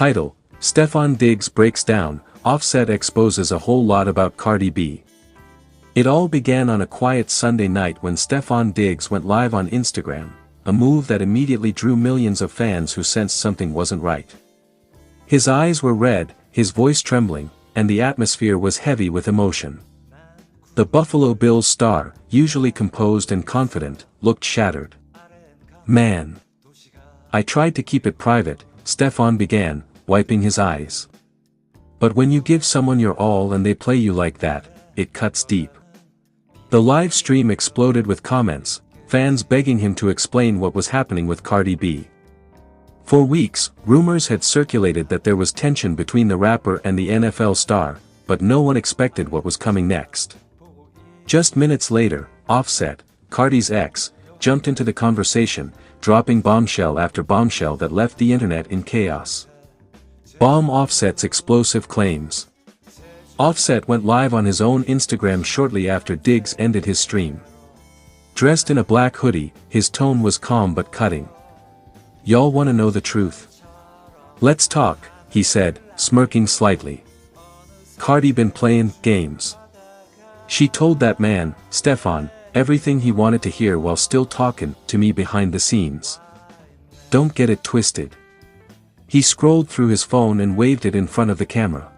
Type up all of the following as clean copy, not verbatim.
Title: Stefon Diggs breaks down, Offset exposes a whole lot about Cardi B. It all began on a quiet Sunday night when Stefon Diggs went live on Instagram, a move that immediately drew millions of fans who sensed something wasn't right. His eyes were red, his voice trembling, and the atmosphere was heavy with emotion. The Buffalo Bills star, usually composed and confident, looked shattered. "Man. I tried to keep it private," Stefon began, wiping his eyes. "But when you give someone your all and they play you like that, it cuts deep." The live stream exploded with comments, fans begging him to explain what was happening with Cardi B. For weeks, rumors had circulated that there was tension between the rapper and the NFL star, but no one expected what was coming next. Just minutes later, Offset, Cardi's ex, jumped into the conversation, dropping bombshell after bombshell that left the internet in chaos. Bomb Offset's explosive claims. Offset went live on his own Instagram shortly after Diggs ended his stream. Dressed in a black hoodie, his tone was calm but cutting. "Y'all wanna know the truth? Let's talk," he said, smirking slightly. "Cardi been playing games. She told that man, Stefon, everything he wanted to hear while still talking to me behind the scenes. Don't get it twisted." He scrolled through his phone and waved it in front of the camera.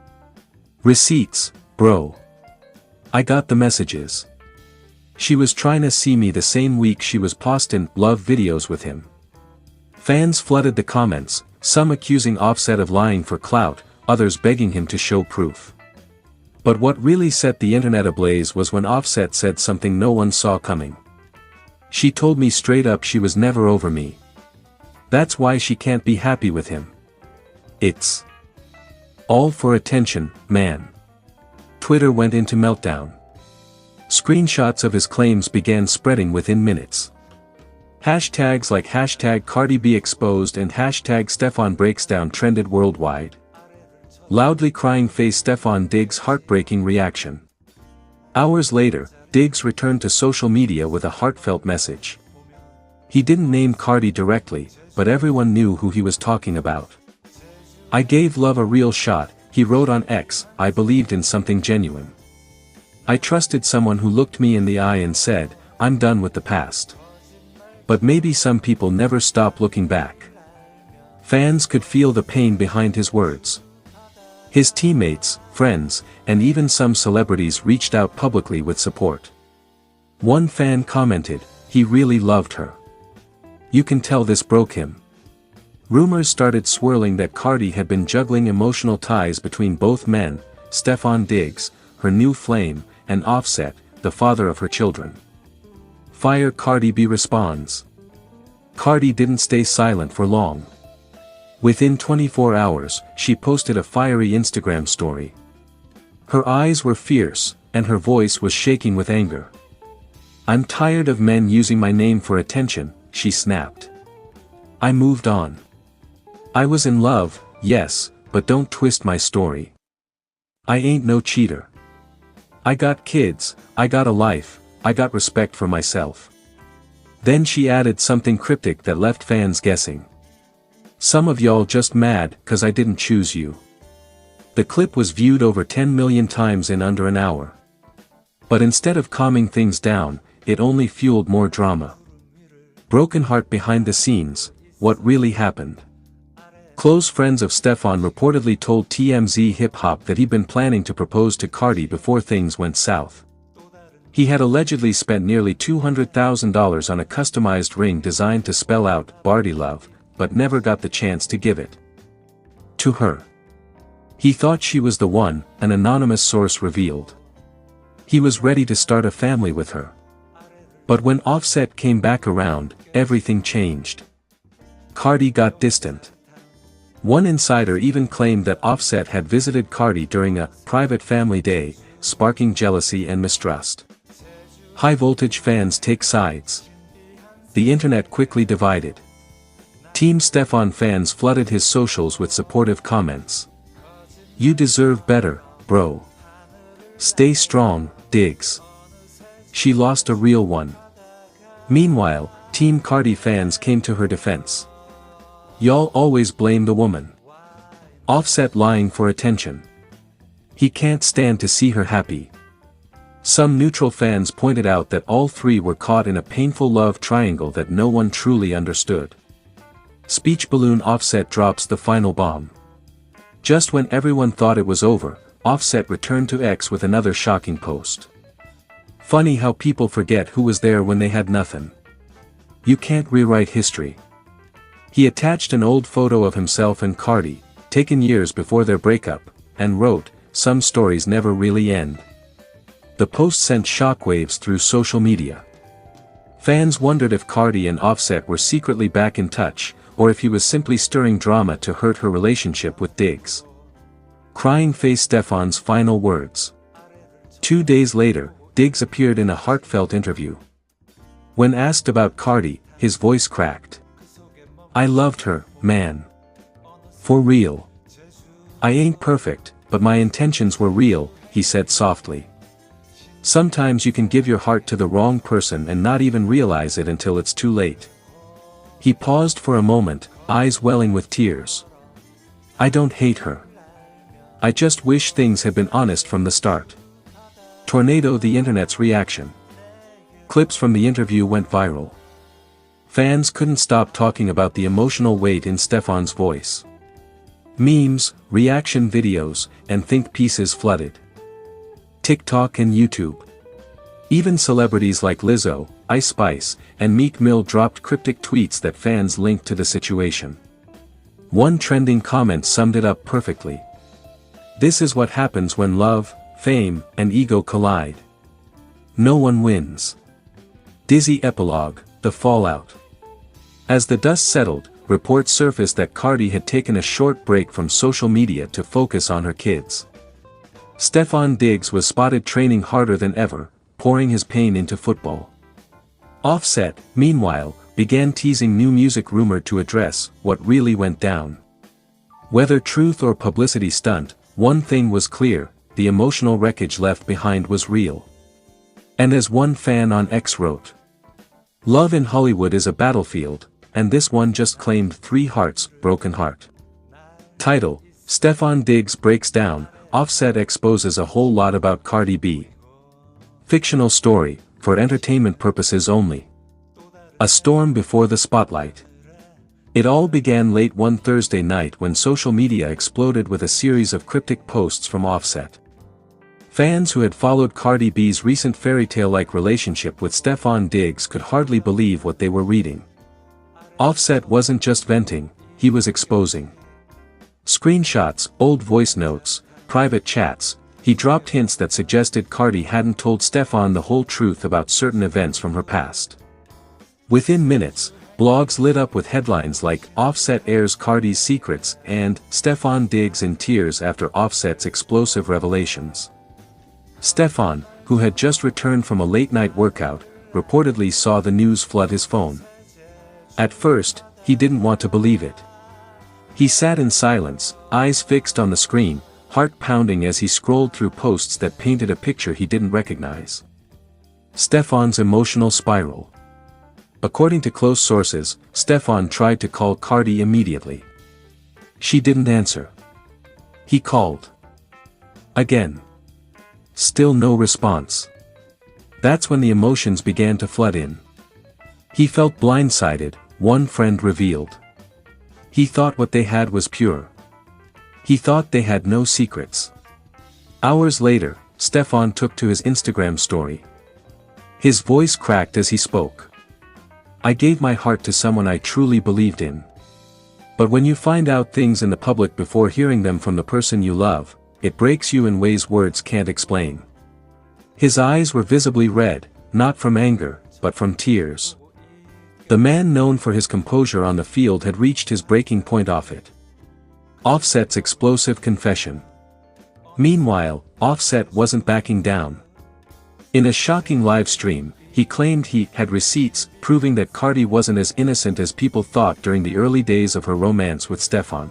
"Receipts, bro. I got the messages. She was trying to see me the same week she was posting love videos with him." Fans flooded the comments, some accusing Offset of lying for clout, others begging him to show proof. But what really set the internet ablaze was when Offset said something no one saw coming. "She told me straight up she was never over me. That's why she can't be happy with him. It's all for attention, man." Twitter went into meltdown. Screenshots of his claims began spreading within minutes. Hashtags like #CardiBExposed and #StefonBreaksDown trended worldwide. Loudly crying face Stefon Diggs' heartbreaking reaction. Hours later, Diggs returned to social media with a heartfelt message. He didn't name Cardi directly, but everyone knew who he was talking about. "I gave love a real shot," he wrote on X. "I believed in something genuine. I trusted someone who looked me in the eye and said, I'm done with the past. But maybe some people never stop looking back." Fans could feel the pain behind his words. His teammates, friends, and even some celebrities reached out publicly with support. One fan commented, "He really loved her. You can tell this broke him." Rumors started swirling that Cardi had been juggling emotional ties between both men, Stefon Diggs, her new flame, and Offset, the father of her children. Fire Cardi B responds. Cardi didn't stay silent for long. Within 24 hours, she posted a fiery Instagram story. Her eyes were fierce, and her voice was shaking with anger. "I'm tired of men using my name for attention," she snapped. "I moved on. I was in love, yes, but don't twist my story. I ain't no cheater. I got kids, I got a life, I got respect for myself." Then she added something cryptic that left fans guessing. "Some of y'all just mad 'cause I didn't choose you." The clip was viewed over 10 million times in under an hour. But instead of calming things down, it only fueled more drama. Broken heart behind the scenes, what really happened? Close friends of Stefon reportedly told TMZ Hip Hop that he'd been planning to propose to Cardi before things went south. He had allegedly spent nearly $200,000 on a customized ring designed to spell out "Bardi Love," but never got the chance to give it to her. He thought she was the one, an anonymous source revealed. He was ready to start a family with her. But when Offset came back around, everything changed. Cardi got distant. One insider even claimed that Offset had visited Cardi during a private family day, sparking jealousy and mistrust. High-voltage fans take sides. The internet quickly divided. Team Stefon fans flooded his socials with supportive comments. "You deserve better, bro. Stay strong, Diggs. She lost a real one." Meanwhile, Team Cardi fans came to her defense. "Y'all always blame the woman. Offset lying for attention. He can't stand to see her happy. Some neutral fans pointed out that all three were caught in a painful love triangle that no one truly understood. Speech balloon Offset drops the final bomb. Just when everyone thought it was over, Offset returned to X with another shocking post. Funny how people forget who was there when they had nothing. You can't rewrite history. He attached an old photo of himself and Cardi, taken years before their breakup, and wrote, "Some stories never really end." The post sent shockwaves through social media. Fans wondered if Cardi and Offset were secretly back in touch, or if he was simply stirring drama to hurt her relationship with Diggs. Crying face Stefon's final words. 2 days later, Diggs appeared in a heartfelt interview. When asked about Cardi, his voice cracked. "I loved her, man. For real. I ain't perfect, but my intentions were real," he said softly. Sometimes you can give your heart to the wrong person and not even realize it until it's too late. He paused for a moment, eyes welling with tears. "I don't hate her. I just wish things had been honest from the start." Tornado the internet's reaction. Clips from the interview went viral. Fans couldn't stop talking about the emotional weight in Stefon's voice. Memes, reaction videos, and think pieces flooded TikTok and YouTube. Even celebrities like Lizzo, Ice Spice, and Meek Mill dropped cryptic tweets that fans linked to the situation. One trending comment summed it up perfectly. "This is what happens when love, fame, and ego collide. No one wins." Dizzy epilogue, the fallout. As the dust settled, reports surfaced that Cardi had taken a short break from social media to focus on her kids. Stefon Diggs was spotted training harder than ever, pouring his pain into football. Offset, meanwhile, began teasing new music rumored to address what really went down. Whether truth or publicity stunt, one thing was clear: the emotional wreckage left behind was real. And as one fan on X wrote, "Love in Hollywood is a battlefield, and this one just claimed 3 hearts, broken heart." Title: Stefon Diggs breaks down, Offset exposes a whole lot about Cardi B. Fictional story, for entertainment purposes only. A storm before the spotlight. It all began late one Thursday night when social media exploded with a series of cryptic posts from Offset. Fans who had followed Cardi B's recent fairytale-like relationship with Stefon Diggs could hardly believe what they were reading. Offset wasn't just venting, he was exposing. Screenshots, old voice notes, private chats, he dropped hints that suggested Cardi hadn't told Stefon the whole truth about certain events from her past. Within minutes, blogs lit up with headlines like "Offset airs Cardi's secrets" and "Stefon Diggs in tears after Offset's explosive revelations." Stefon, who had just returned from a late-night workout, reportedly saw the news flood his phone. At first, he didn't want to believe it. He sat in silence, eyes fixed on the screen, heart pounding as he scrolled through posts that painted a picture he didn't recognize. Stefon's emotional spiral. According to close sources, Stefon tried to call Cardi immediately. She didn't answer. He called again. Still no response. That's when the emotions began to flood in. He felt blindsided, one friend revealed. He thought what they had was pure. He thought they had no secrets. Hours later, Stefon took to his Instagram story. His voice cracked as he spoke. "I gave my heart to someone I truly believed in. But when you find out things in the public before hearing them from the person you love, it breaks you in ways words can't explain." His eyes were visibly red, not from anger, but from tears. The man known for his composure on the field had reached his breaking point off it. Offset's explosive confession. Meanwhile, Offset wasn't backing down. In a shocking live stream, he claimed he had receipts proving that Cardi wasn't as innocent as people thought during the early days of her romance with Stefon.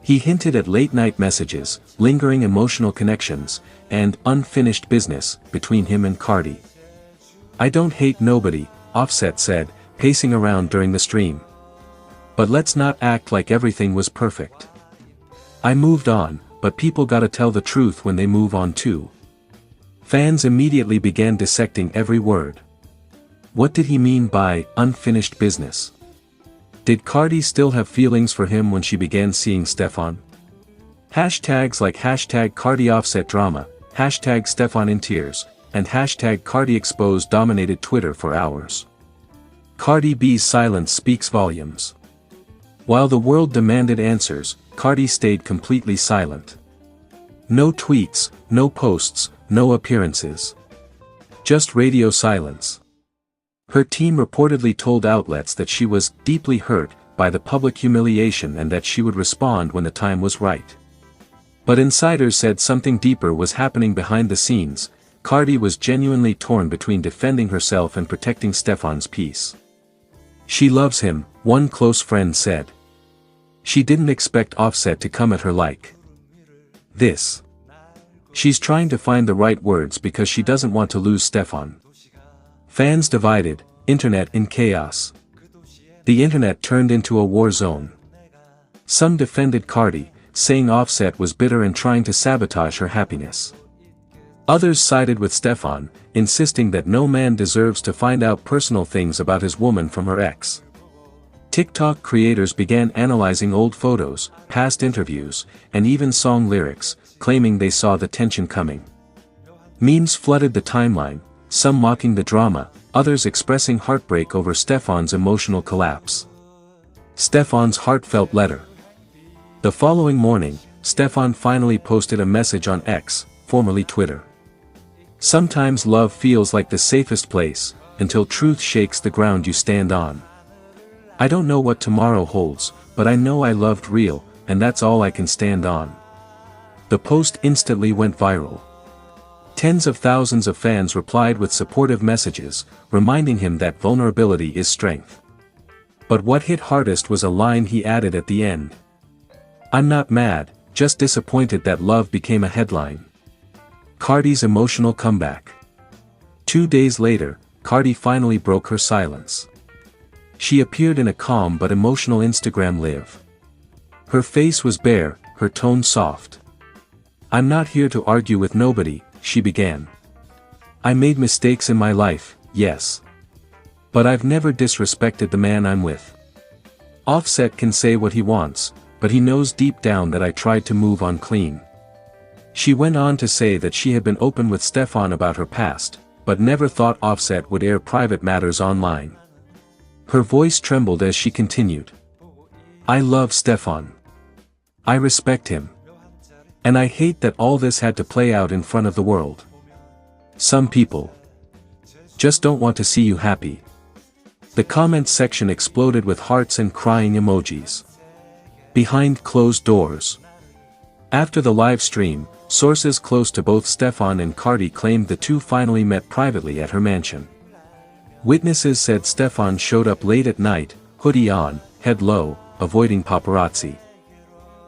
He hinted at late-night messages, lingering emotional connections, and unfinished business between him and Cardi. "I don't hate nobody," Offset said, pacing around during the stream. "But let's not act like everything was perfect. I moved on, but people gotta tell the truth when they move on too. Fans immediately began dissecting every word. What did he mean by unfinished business? Did Cardi still have feelings for him when she began seeing Stefon? Hashtags like hashtag Cardi Offset drama, hashtag Stefon in tears, and hashtag Cardi exposed dominated Twitter for hours. Cardi B's silence speaks volumes. While the world demanded answers, Cardi stayed completely silent. No tweets, no posts, no appearances. Just radio silence. Her team reportedly told outlets that she was deeply hurt by the public humiliation and that she would respond when the time was right. But insiders said something deeper was happening behind the scenes. Cardi was genuinely torn between defending herself and protecting Stefon's peace. She loves him, one close friend said. She didn't expect Offset to come at her like this. She's trying to find the right words because she doesn't want to lose Stefon. Fans divided, internet in chaos. The internet turned into a war zone. Some defended Cardi, saying Offset was bitter and trying to sabotage her happiness. Others sided with Stefon, insisting that no man deserves to find out personal things about his woman from her ex. TikTok creators began analyzing old photos, past interviews, and even song lyrics, claiming they saw the tension coming. Memes flooded the timeline, some mocking the drama, others expressing heartbreak over Stefon's emotional collapse. Stefon's heartfelt letter. The following morning, Stefon finally posted a message on X, formerly Twitter. Sometimes love feels like the safest place, until truth shakes the ground you stand on. I don't know what tomorrow holds, but I know I loved real, and that's all I can stand on. The post instantly went viral. Tens of thousands of fans replied with supportive messages, reminding him that vulnerability is strength. But what hit hardest was a line he added at the end. I'm not mad, just disappointed that love became a headline. Cardi's emotional comeback. 2 days later, Cardi finally broke her silence. She appeared in a calm but emotional Instagram live. Her face was bare, her tone soft. I'm not here to argue with nobody, she began. I made mistakes in my life, yes. But I've never disrespected the man I'm with. Offset can say what he wants, but he knows deep down that I tried to move on clean. She went on to say that she had been open with Stefon about her past, but never thought Offset would air private matters online. Her voice trembled as she continued. I love Stefon. I respect him. And I hate that all this had to play out in front of the world. Some people just don't want to see you happy. The comments section exploded with hearts and crying emojis. Behind closed doors. After the live stream, sources close to both Stefon and Cardi claimed the two finally met privately at her mansion. Witnesses said Stefon showed up late at night, hoodie on, head low, avoiding paparazzi.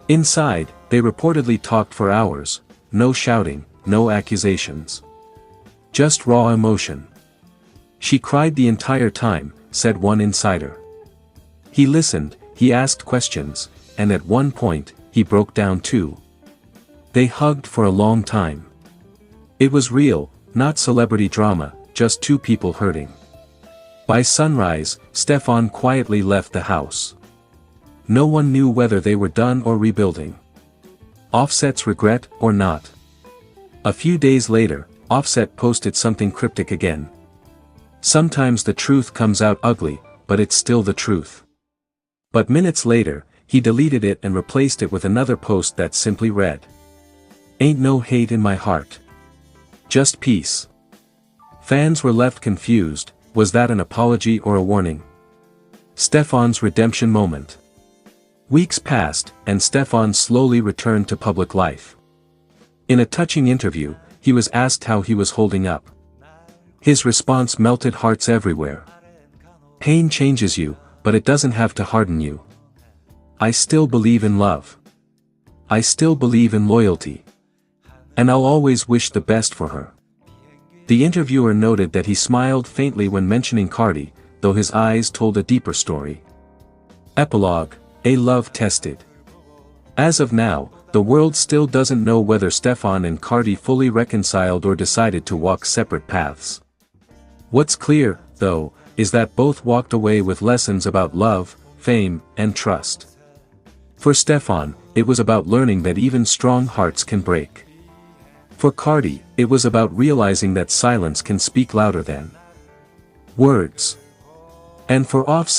Inside, they reportedly talked for hours, no shouting, no accusations. Just raw emotion. She cried the entire time, said one insider. He listened, he asked questions, and at one point, he broke down too. They hugged for a long time. It was real, not celebrity drama, just two people hurting. By sunrise, Stefon quietly left the house. No one knew whether they were done or rebuilding. Offset's regret or not. A few days later, Offset posted something cryptic again. Sometimes the truth comes out ugly, but it's still the truth. But minutes later, he deleted it and replaced it with another post that simply read, Ain't no hate in my heart. Just peace. Fans were left confused. Was that an apology or a warning? Stefon's redemption moment. Weeks passed, and Stefon slowly returned to public life. In a touching interview, he was asked how he was holding up. His response melted hearts everywhere. Pain changes you, but it doesn't have to harden you. I still believe in love. I still believe in loyalty. And I'll always wish the best for her. The interviewer noted that he smiled faintly when mentioning Cardi, though his eyes told a deeper story. Epilogue, a love tested. As of now, the world still doesn't know whether Stefon and Cardi fully reconciled or decided to walk separate paths. What's clear, though, is that both walked away with lessons about love, fame, and trust. For Stefon, it was about learning that even strong hearts can break. For Cardi, it was about realizing that silence can speak louder than words. And for Offset,